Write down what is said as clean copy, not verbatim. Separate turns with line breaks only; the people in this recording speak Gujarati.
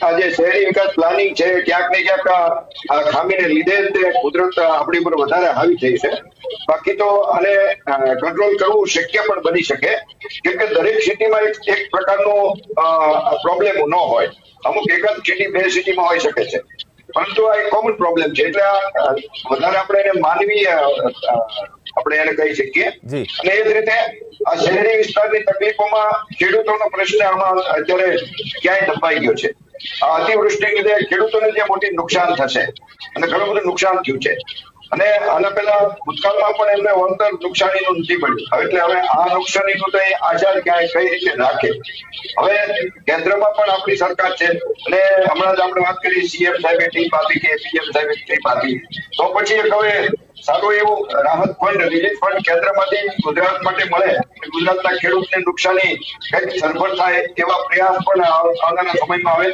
આ જે શહેરી વિકાસ પ્લાનિંગ છે ક્યાંક ને ક્યાંક આ ખામીને લીધે તે કુદરત આપણી પર વધારે હાવી થઈ છે. બાકી તો આને કંટ્રોલ કરવું શક્ય પણ બની શકે, કેમ કે દરેક સિટીમાં એક પ્રકારનો પ્રોબ્લેમ ન હોય. અમુક એકાદ સિટી બે સિટીમાં હોઈ શકે છે, પરંતુ આ એક કોમન પ્રોબ્લેમ છે. એટલે વધારે આપણે એને માનવીય આપણે એને કહી શકીએ. અને એ જ રીતે આ શહેરી વિસ્તારની તકલીફોમાં ખેડૂતોનો પ્રશ્ન આમાં અત્યારે ક્યાંય દબાઈ ગયો છે. આ અતિવૃષ્ટિને લીધે ખેડૂતોને જે મોટી નુકસાન થશે અને ઘણું બધું નુકસાન થયું છે. અને આના પહેલા ભૂતકાળમાં પણ એમને વળતર નુકસાનીનું નથી મળ્યું. એટલે હવે આ નુકસાનીનું તો આચાર ક્યાંય કઈ રીતે રાખે. હવે કેન્દ્રમાં પણ આપણી સરકાર છે અને હમણાં જ આપણે વાત કરી સીએમ સાહેબે ટીપ આપી કે પીએમ સાહેબે ટીપ આપી, તો પછી હવે સારું એવું રાહત ફંડ રિલીફ ફંડ કેન્દ્રમાંથી ગુજરાત માટે મળે, ગુજરાતના ખેડૂતને નુકસાની કંઈક સરભર થાય એવા પ્રયાસ પણ આવનારા સમયમાં આવે.